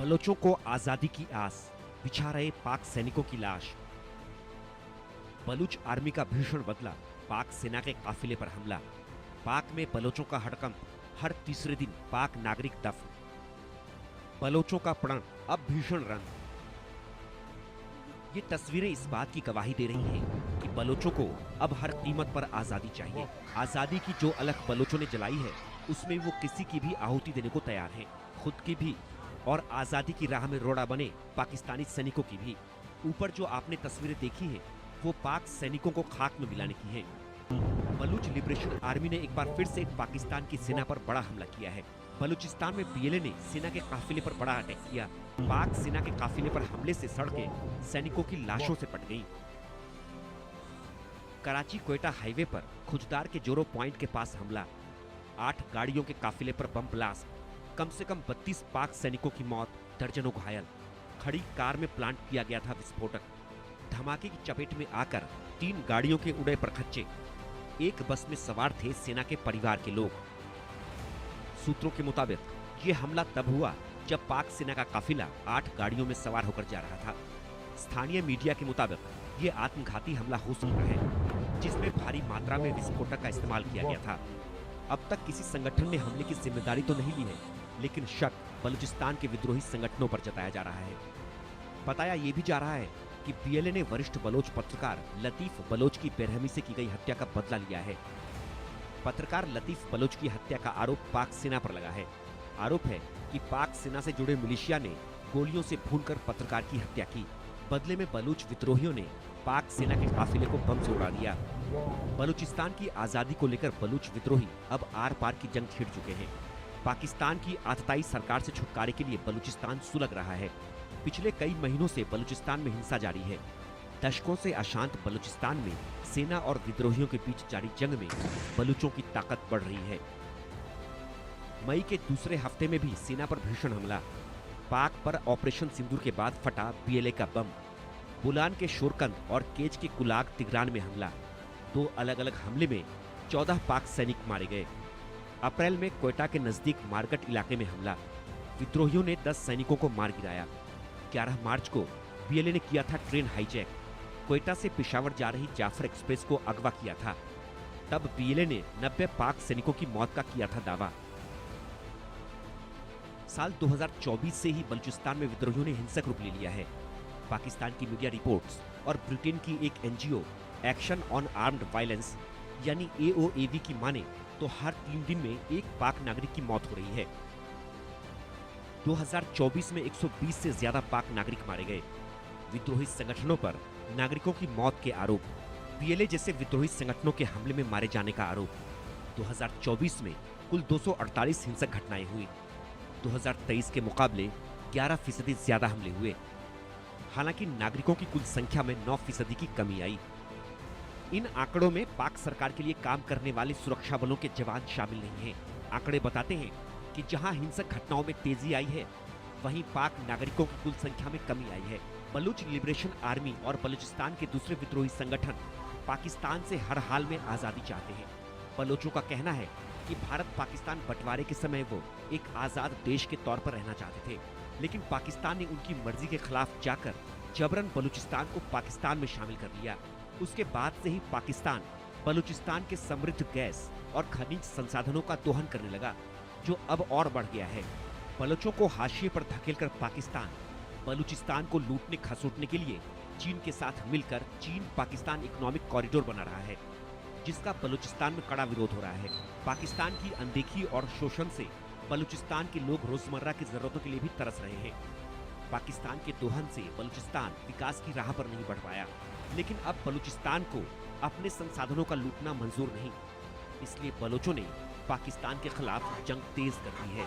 बलोचों को आजादी की आस, बिछा रहे पाक सैनिकों की लाश। बलूच आर्मी का भीषण बदला, पाक सेना के काफिले पर हमला। पाक में बलोचों का हड़कंप, हर तीसरे दिन पाक नागरिक दफन। बलोचों का प्रण अब भीषण रंग। ये तस्वीरें इस बात की गवाही दे रही हैं कि बलोचों को अब हर कीमत पर आजादी चाहिए। आजादी की जो अलख बलोचों ने जलाई है, उसमें वो किसी की भी आहुति देने को तैयार हैं, खुद की भी और आजादी की राह में रोड़ा बने पाकिस्तानी सैनिकों की भी। ऊपर जो आपने तस्वीरें देखी हैं, वो पाक सैनिकों को खाक में मिलाने की हैं। बलूच लिबरेशन आर्मी ने एक बार फिर से पाकिस्तान की सेना पर बड़ा हमला किया है। बलूचिस्तान में बीएलए ने सेना के काफिले पर बड़ा अटैक किया। पाक सेना के काफिले पर हमले से सड़कें सैनिकों की लाशों से पट गईं। कराची कोयटा हाईवे पर खुजदार के जोरो पॉइंट के पास हमला, 8 गाड़ियों के काफिले पर बम ब्लास्ट, कम से कम 32 पाक सैनिकों की मौत, दर्जनों घायल। खड़ी कार में प्लांट किया गया था विस्फोटक। धमाके की चपेट में आकर 3 गाड़ियों के उड़े परखच्चे। एक बस में सवार थे सेना के परिवार के लोग। सूत्रों के मुताबिक ये हमला तब हुआ जब पाक सेना का काफिला 8 गाड़ियों में सवार होकर जा रहा था। स्थानीय मीडिया के मुताबिक ये आत्मघाती हमला हो सकता है, जिसमें भारी मात्रा में विस्फोटक का इस्तेमाल किया गया था। अब तक किसी संगठन ने हमले की जिम्मेदारी तो नहीं ली है, लेकिन शक बलूचिस्तान के विद्रोही संगठनों पर जताया जा रहा है। बताया ये भी जा रहा है कि बीएलए ने वरिष्ठ बलोच पत्रकार लतीफ बलोच की बेरहमी से की गई हत्या का बदला लिया है। पत्रकार लतीफ बलोच की हत्या का आरोप पाक सेना पर लगा है। आरोप है कि पाक सेना से जुड़े मिलिशिया ने गोलियों से भूनकर पत्रकार की हत्या की। बदले में बलूच विद्रोहियों ने पाक सेना के काफिले को बम से उड़ा दिया। बलूचिस्तान की आजादी को लेकर बलूच विद्रोही अब आर पार की जंग छिड़ चुके हैं। पाकिस्तान की आतताई सरकार से छुटकारे के लिए बलूचिस्तान सुलग रहा है। पिछले कई महीनों से बलूचिस्तान में हिंसा जारी है। दशकों से अशांत बलूचिस्तान में सेना और विद्रोहियों के बीच जारी जंग में बलूचों की ताकत बढ़ रही है। मई के दूसरे हफ्ते में भी सेना पर भीषण हमला। पाक पर ऑपरेशन सिंदूर के बाद फटा बीएलए का बम। बुलान के शोरकंद और केज के कुलाग तिगरान में हमला। 2 अलग अलग हमले में 14 पाक सैनिक मारे गए। अप्रैल में कोयटा के नजदीक मारगट इलाके में हमला। विद्रोहियों ने 10 सैनिकों को मार गिराया। 11 मार्च को बीएलए ने किया था ट्रेन हाईजैक। कोयटा से पेशावर जा रही जाफर एक्सप्रेस को अगवा किया था। तब बीएलए ने 90 पाक सैनिकों की मौत का किया था दावा। साल 2024 से ही बलूचिस्तान में विद्रोहियों ने हिंसक रूप ले लिया है। पाकिस्तान की मीडिया रिपोर्ट्स और ब्रिटेन की एक NGO action on armed violence यानी एओएवी की माने तो हर 3 दिन में एक पाक नागरिक की मौत हो रही है। 2024 में 120 से ज्यादा पाक नागरिक मारे गए। विद्रोही संगठनों पर नागरिकों की मौत के आरोप, बीएलए जैसे विद्रोही संगठनों के हमले में मारे जाने का आरोप। 2024 में कुल 248 हिंसक घटनाएं हुई। 2023 के मुकाबले 11% ज्यादा हमले हुए। हालांकि नागरिकों की कुल संख्या में 9% की कमी आई। इन आंकड़ों में पाक सरकार के लिए काम करने वाले सुरक्षा बलों के जवान शामिल नहीं हैं। आंकड़े बताते हैं कि जहां हिंसक घटनाओं में तेजी आई है, वहीं पाक नागरिकों की कुल संख्या में कमी आई है। बलूच लिबरेशन आर्मी और बलूचिस्तान के दूसरे विद्रोही संगठन पाकिस्तान से हर हाल में आजादी चाहते हैं। बलोचों का कहना है कि भारत पाकिस्तान बंटवारे के समय वो एक आजाद देश के तौर पर रहना चाहते थे, लेकिन पाकिस्तान ने उनकी मर्जी के खिलाफ जाकर जबरन बलूचिस्तान को पाकिस्तान में शामिल कर लिया। उसके बाद से ही पाकिस्तान बलूचिस्तान के समृद्ध गैस और खनिज संसाधनों का दोहन करने लगा, जो अब और बढ़ गया है। बलोचों को हाशिए पर धकेलकर पाकिस्तान बलूचिस्तान को लूटने खसोटने के लिए चीन के साथ मिलकर चीन पाकिस्तान इकोनॉमिक कॉरिडोर बना रहा है, जिसका बलूचिस्तान में कड़ा विरोध हो रहा है। पाकिस्तान की अनदेखी और शोषण से बलूचिस्तान के लोग रोजमर्रा की जरूरतों के लिए भी तरस रहे हैं। पाकिस्तान के दोहन से बलूचिस्तान विकास की राह पर नहीं बढ़ पाया, लेकिन अब बलूचिस्तान को अपने संसाधनों का लूटना मंजूर नहीं। इसलिए बलोचों ने पाकिस्तान के खिलाफ जंग तेज कर दी है।